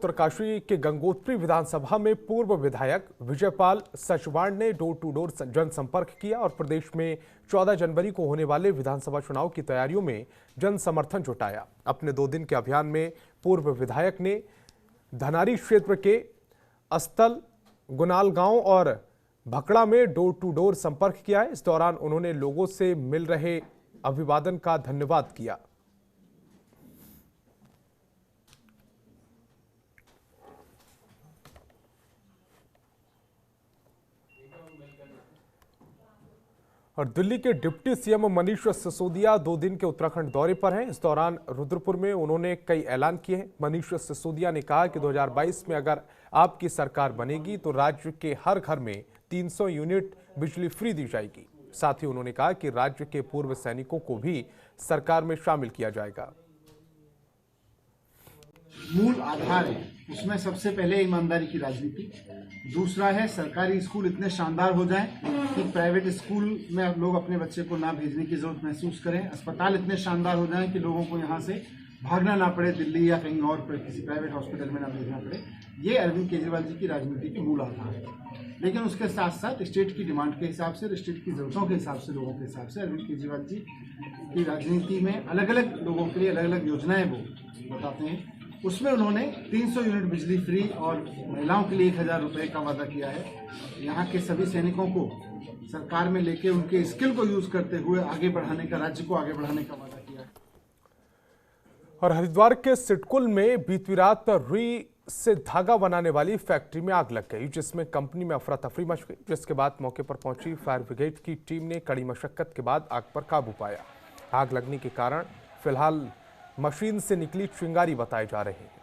उत्तरकाशी के गंगोत्री विधानसभा में पूर्व विधायक विजयपाल सचवाण ने डोर टू डोर जनसंपर्क किया और प्रदेश में 14 जनवरी को होने वाले विधानसभा चुनाव की तैयारियों में जन समर्थन जुटाया। अपने 2 दिन के अभियान में पूर्व विधायक ने धनारी क्षेत्र के अस्तल, गुनाल गांव और भकड़ा में डोर टू डोर संपर्क किया। इस दौरान उन्होंने लोगों से मिल रहे अभिवादन का धन्यवाद किया। और दिल्ली के डिप्टी सीएम मनीष सिसोदिया 2 दिन के उत्तराखंड दौरे पर हैं। इस दौरान रुद्रपुर में उन्होंने कई ऐलान किए हैं। मनीष सिसोदिया ने कहा कि 2022 में अगर आपकी सरकार बनेगी तो राज्य के हर घर में 300 यूनिट बिजली फ्री दी जाएगी। साथ ही उन्होंने कहा कि राज्य के पूर्व सैनिकों को भी सरकार में शामिल किया जाएगा। मूल आधार है उसमें सबसे पहले ईमानदारी की राजनीति, दूसरा है सरकारी स्कूल इतने शानदार हो जाएं कि प्राइवेट स्कूल में लोग अपने बच्चे को ना भेजने की जरूरत महसूस करें, अस्पताल इतने शानदार हो जाएं कि लोगों को यहाँ से भागना ना पड़े, दिल्ली या कहीं और किसी प्राइवेट हॉस्पिटल में ना भेजना पड़े। ये अरविंद केजरीवाल जी की राजनीति की मूल आधार है। लेकिन उसके साथ साथ स्टेट की डिमांड के हिसाब से, स्टेट की जरूरतों के हिसाब से, लोगों के हिसाब से अरविंद केजरीवाल जी की राजनीति में अलग अलग लोगों के लिए अलग अलग योजनाएं वो बताते हैं। उसमें उन्होंने 300 यूनिट बिजली फ्री और महिलाओं के लिए 1000 रुपये का वादा किया है। यहाँ के सभी सैनिकों को सरकार में लेके उनके स्किल को यूज करते हुए आगे बढ़ाने का, राज्य को आगे बढ़ाने का वादा किया है। और हरिद्वार के सिडकुल में बीती रात रुई से धागा बनाने वाली फैक्ट्री में आग लग गई, जिसमें कंपनी में अफरा तफरी मच गई। जिसके बाद मौके पर पहुंची फायर ब्रिगेड की टीम ने कड़ी मशक्कत के बाद आग पर काबू पाया। आग लगने के कारण फिलहाल मशीन से निकली चिंगारी बताए जा रहे हैं।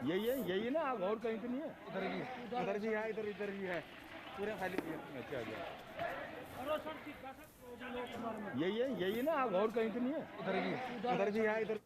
यही ना, आग और कहीं तो नहीं है। इधर भी है, इधर भी है, पूरा खाली यही ना, आग और कहीं तो नहीं है। इधर भी है, इधर।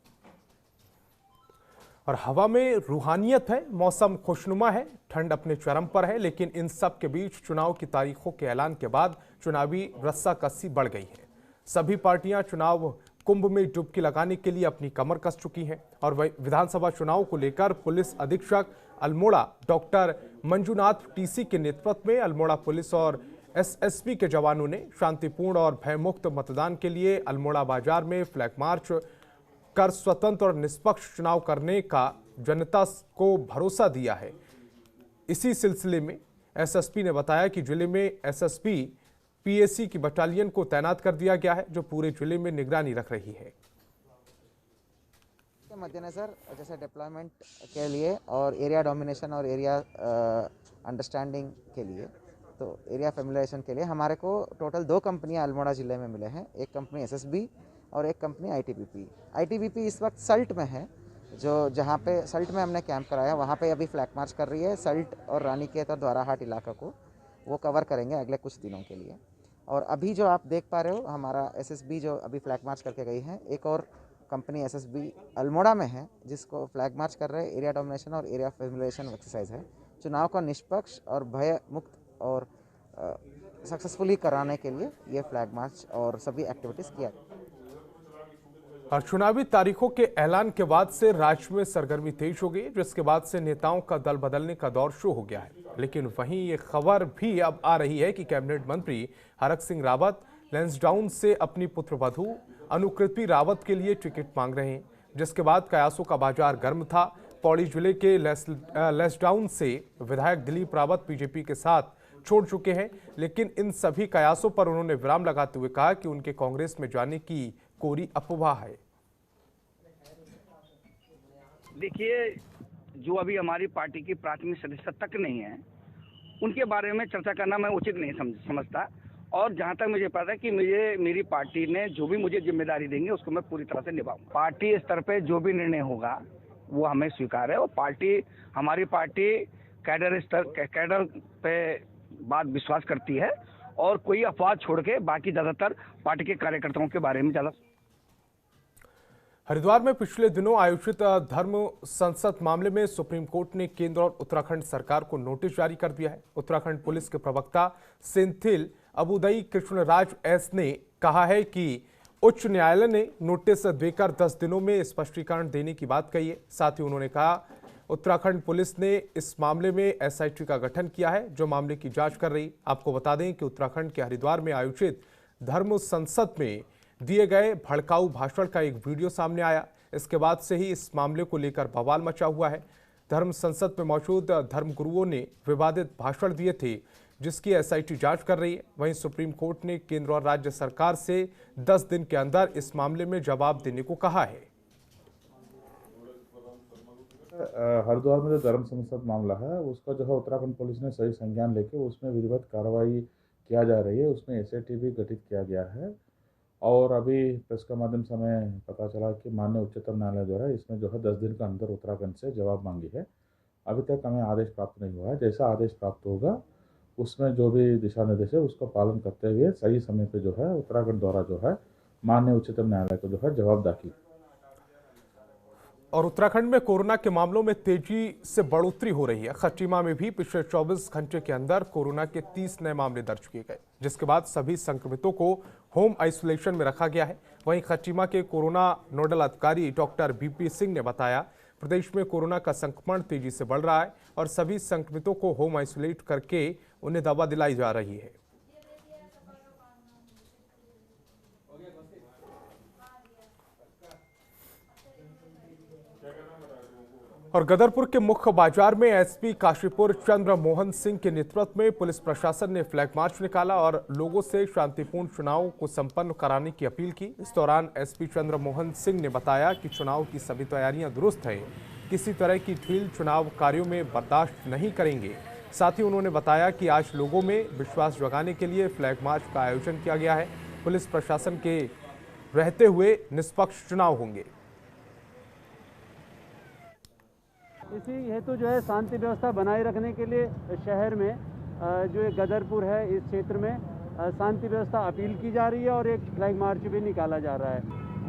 और हवा में रूहानियत है, मौसम खुशनुमा है, ठंड अपने चरम पर है। लेकिन इन सब के बीच चुनाव की तारीखों के ऐलान के बाद चुनावी रस्साकसी बढ़ गई है। सभी पार्टियां चुनाव कुंभ में डुबकी लगाने के लिए अपनी कमर कस चुकी हैं। और विधानसभा चुनाव को लेकर पुलिस अधीक्षक अल्मोड़ा डॉक्टर मंजुनाथ टीसी के नेतृत्व में अल्मोड़ा पुलिस और एसएसबी के जवानों ने शांतिपूर्ण और भयमुक्त मतदान के लिए अल्मोड़ा बाजार में फ्लैग मार्च कर स्वतंत्र और निष्पक्ष चुनाव करने का जनता को भरोसा दिया है। इसी सिलसिले में एसएसपी ने बताया कि जिले में एसएसबी पीएसी की बटालियन को तैनात कर दिया गया है, जो पूरे जिले में निगरानी रख रही है। के मद्देनजर जैसे डिप्लॉयमेंट के लिए और एरिया डोमिनेशन और एरिया अंडरस्टैंडिंग के लिए, तो एरिया फैमिलाइजेशन के लिए हमारे को टोटल 2 कंपनियां अल्मोड़ा जिले में मिले हैं। एक कंपनी एसएसबी और एक कंपनी आईटीबीपी। आईटीबीपी इस वक्त सल्ट में है, जो जहाँ पे सल्ट में हमने कैंप कराया वहाँ पे अभी फ्लैग मार्च कर रही है। सल्ट और रानीखेत और द्वाराहाट इलाका को वो कवर करेंगे अगले कुछ दिनों के लिए। और अभी जो आप देख पा रहे हो, हमारा एसएसबी जो अभी फ्लैग मार्च करके गई है, एक और कंपनी एसएसबी अल्मोड़ा में है जिसको फ्लैग मार्च कर रहे हैं। एरिया डोमिनेशन और एरिया फैमिलाइजेशन एक्सरसाइज है। चुनाव को निष्पक्ष और भय मुक्त और सक्सेसफुली कराने के लिए ये फ्लैग मार्च और सभी एक्टिविटीज़ किया। और चुनावी तारीखों के ऐलान के बाद से राज्य में सरगर्मी तेज हो गई, जिसके बाद से नेताओं का दल बदलने का दौर शुरू हो गया है। लेकिन वहीं ये खबर भी अब आ रही है कि कैबिनेट मंत्री हरक सिंह रावत लैंसडाउन से अपनी पुत्रवधू अनुकृति रावत के लिए टिकट मांग रहे हैं, जिसके बाद कयासों का बाजार गर्म था। पौड़ी जिले के लैंसडाउन से विधायक दिलीप रावत बीजेपी के साथ छोड़ चुके हैं, लेकिन इन सभी कयासों पर उन्होंने विराम लगाते हुए कहा कि उनके कांग्रेस में जाने की कोरी अफवाह है। देखिए, जो अभी हमारी पार्टी की प्राथमिक सदस्य तक नहीं है, उनके बारे में चर्चा करना मैं उचित नहीं समझता। और जहां तक मुझे पता है कि मेरी पार्टी ने जो भी मुझे जिम्मेदारी देंगे उसको मैं पूरी तरह से निभाऊंगा। पार्टी स्तर पे जो भी निर्णय होगा वो हमें स्वीकार है। और हमारी पार्टी कैडर पे बात विश्वास करती है और कोई अफवाह छोड़ के बाकी ज्यादातर पार्टी के कार्यकर्ताओं के बारे में ज्यादा। हरिद्वार में पिछले दिनों आयोजित धर्म संसद मामले में सुप्रीम कोर्ट ने केंद्र और उत्तराखंड सरकार को नोटिस जारी कर दिया है। उत्तराखंड पुलिस के प्रवक्ता सेंथिल अबुदई कृष्णराज एस ने कहा है कि उच्च न्यायालय ने नोटिस देकर 10 दिनों में स्पष्टीकरण देने की बात कही है। साथ ही उन्होंने कहा उत्तराखंड पुलिस ने इस मामले में एसआईटी का गठन किया है जो मामले की जांच कर रही। आपको बता दें कि उत्तराखंड के हरिद्वार में आयोजित धर्म संसद में दिए गए भड़काऊ भाषण का एक वीडियो सामने आया। इसके बाद से ही इस मामले को लेकर बवाल मचा हुआ है। धर्म संसद में मौजूद धर्म गुरुओं ने विवादित भाषण दिए थे जिसकी एसआईटी जांच कर रही है। वहीं सुप्रीम कोर्ट ने केंद्र और राज्य सरकार से 10 दिन के अंदर इस मामले में जवाब देने को कहा है। हरिद्वार में जो धर्म संसद मामला है उसका जो है उत्तराखंड पुलिस ने सही संज्ञान लेके उसमें विधिवत कार्रवाई किया जा रही है। उसमें एसआईटी भी गठित किया गया है और अभी प्रेस के माध्यम से हमें पता चला कि माननीय उच्चतम न्यायालय द्वारा इसमें जो है 10 दिन के अंदर उत्तराखंड से जवाब मांगी है। अभी तक हमें आदेश प्राप्त नहीं हुआ है। जैसा आदेश प्राप्त होगा उसमें जो भी दिशा निर्देश है उसका पालन करते हुए सही समय पे जो है उत्तराखंड द्वारा जो है माननीय उच्चतम न्यायालय को जो है जवाब दाखिल। और उत्तराखंड में कोरोना के मामलों में तेजी से बढ़ोतरी हो रही है। खटीमा में भी पिछले 24 घंटे के अंदर कोरोना के 30 नए मामले दर्ज किए गए जिसके बाद सभी संक्रमितों को होम आइसोलेशन में रखा गया है। वहीं खटीमा के कोरोना नोडल अधिकारी डॉक्टर बीपी सिंह ने बताया प्रदेश में कोरोना का संक्रमण तेजी से बढ़ रहा है और सभी संक्रमितों को होम आइसोलेट करके उन्हें दवा दिलाई जा रही है। और गदरपुर के मुख्य बाजार में एसपी काशीपुर चंद्र मोहन सिंह के नेतृत्व में पुलिस प्रशासन ने फ्लैग मार्च निकाला और लोगों से शांतिपूर्ण चुनाव को संपन्न कराने की अपील की। इस दौरान एसपी चंद्र मोहन सिंह ने बताया कि चुनाव की सभी तैयारियां दुरुस्त हैं, किसी तरह की ढील चुनाव कार्यों में बर्दाश्त नहीं करेंगे। साथ ही उन्होंने बताया कि आज लोगों में विश्वास जगाने के लिए फ्लैग मार्च का आयोजन किया गया है। पुलिस प्रशासन के रहते हुए निष्पक्ष चुनाव होंगे। इसी हेतु जो है शांति व्यवस्था बनाए रखने के लिए शहर में जो एक गदरपुर है इस क्षेत्र में शांति व्यवस्था अपील की जा रही है और एक फ्लैग मार्च भी निकाला जा रहा है।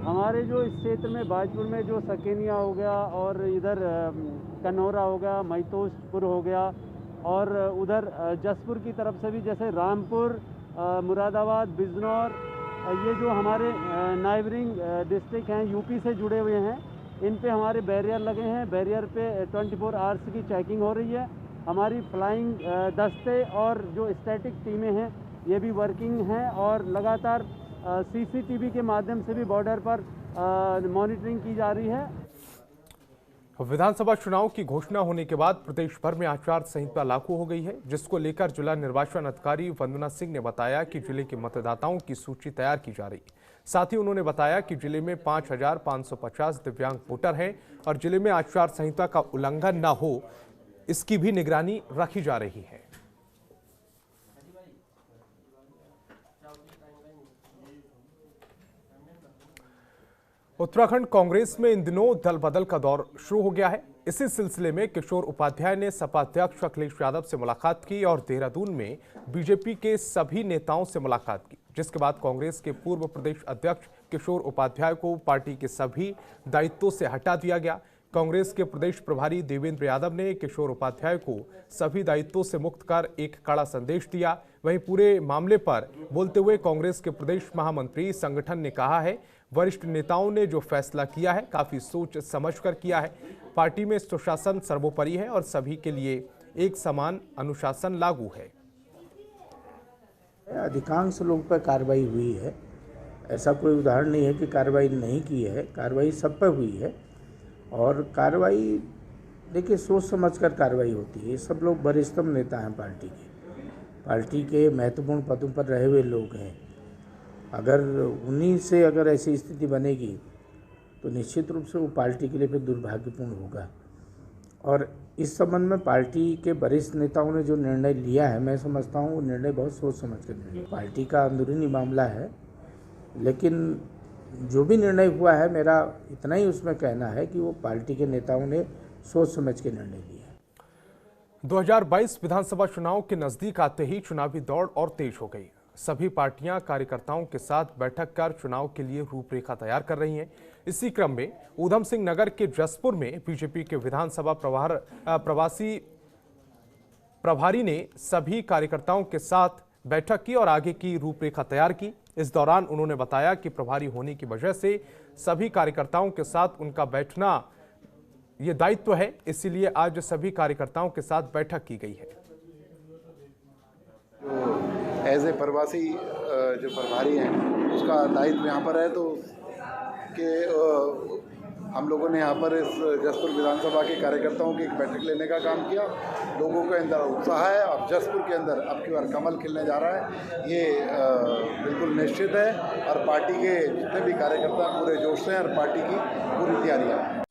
हमारे जो इस क्षेत्र में बाजपुर में जो सकेनिया हो गया और इधर कनौरा हो गया, मैतोजपुर हो गया और उधर जसपुर की तरफ से भी जैसे रामपुर, मुरादाबाद, बिजनौर, ये जो हमारे नाइबरिंग डिस्ट्रिक्ट हैं यूपी से जुड़े हुए हैं, इन पे हमारे बैरियर लगे हैं। बैरियर पे 24 आवर्स की चेकिंग हो रही है। हमारी फ्लाइंग दस्ते और जो स्टैटिक टीमें हैं ये भी वर्किंग हैं और लगातार सीसीटीवी के माध्यम से भी बॉर्डर पर मॉनिटरिंग की जा रही है। विधानसभा चुनाव की घोषणा होने के बाद प्रदेश भर में आचार संहिता लागू हो गई है, जिसको लेकर जिला निर्वाचन अधिकारी वंदना सिंह ने बताया कि जिले के मतदाताओं की सूची तैयार की जा रही है। साथ ही उन्होंने बताया कि जिले में 5,550 दिव्यांग वोटर हैं और जिले में आचार संहिता का उल्लंघन न हो इसकी भी निगरानी रखी जा रही है। उत्तराखंड कांग्रेस में इन दिनों दल बदल का दौर शुरू हो गया है। इसी सिलसिले में किशोर उपाध्याय ने सपा अध्यक्ष अखिलेश यादव से मुलाकात की और देहरादून में बीजेपी के सभी नेताओं से मुलाकात की, जिसके बाद कांग्रेस के पूर्व प्रदेश अध्यक्ष किशोर उपाध्याय को पार्टी के सभी दायित्वों से हटा दिया गया। कांग्रेस के प्रदेश प्रभारी देवेंद्र यादव ने किशोर उपाध्याय को सभी दायित्वों से मुक्त कर एक कड़ा संदेश दिया। वहीं पूरे मामले पर बोलते हुए कांग्रेस के प्रदेश महामंत्री संगठन ने कहा है, वरिष्ठ नेताओं ने जो फैसला किया है काफी सोच समझकर किया है। पार्टी में सुशासन सर्वोपरि है और सभी के लिए एक समान अनुशासन लागू है। अधिकांश लोग पर कार्रवाई हुई है, ऐसा कोई उदाहरण नहीं है कि कार्रवाई नहीं की है। कार्रवाई सब पर हुई है और कार्रवाई देखिए सोच समझकर कार्रवाई होती है। ये सब लोग वरिष्ठतम नेता हैं पार्टी के महत्वपूर्ण पदों पर रहे हुए लोग हैं। अगर उन्हीं से अगर ऐसी स्थिति बनेगी तो निश्चित रूप से वो पार्टी के लिए फिर दुर्भाग्यपूर्ण होगा। और इस संबंध में पार्टी के वरिष्ठ नेताओं ने जो निर्णय लिया है, मैं समझता हूँ वो निर्णय बहुत सोच समझ कर निर्णय। पार्टी का अंदरूनी मामला है, लेकिन जो भी निर्णय हुआ है मेरा इतना ही उसमें कहना है कि वो पार्टी के नेताओं ने सोच समझ के निर्णय लिया है। 2022 विधानसभा चुनाव के नजदीक आते ही चुनावी दौड़ और तेज हो गई। सभी पार्टियां कार्यकर्ताओं के साथ बैठक कर चुनाव के लिए रूपरेखा तैयार कर रही हैं। इसी क्रम में ऊधम सिंह नगर के जसपुर में बीजेपी के विधानसभा प्रभारी ने सभी कार्यकर्ताओं के साथ बैठक की और आगे की रूपरेखा तैयार की। इस दौरान उन्होंने बताया कि प्रभारी होने की वजह से सभी कार्यकर्ताओं के साथ उनका बैठना ये दायित्व है, इसीलिए आज सभी कार्यकर्ताओं के साथ बैठक की गई है। एज ए प्रवासी जो प्रभारी हैं उसका दायित्व यहाँ पर है, तो कि हम लोगों ने यहाँ पर इस जसपुर विधानसभा के कार्यकर्ताओं की एक बैठक लेने का काम किया। लोगों के अंदर उत्साह है और जसपुर के अंदर अब की बार कमल खिलने जा रहा है, ये बिल्कुल निश्चित है। और पार्टी के जितने भी कार्यकर्ता पूरे जोश से हैं और पार्टी की पूरी तैयारियाँ हैं।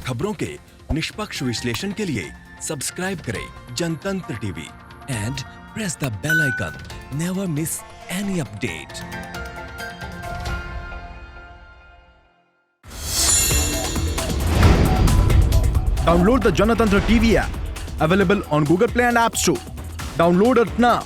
खबरों के निष्पक्ष विश्लेषण के लिए सब्सक्राइब करें Janatantra TV and press the bell icon. Never miss any update. Download the Janatantra TV app, available on Google Play and App Store. Download it now.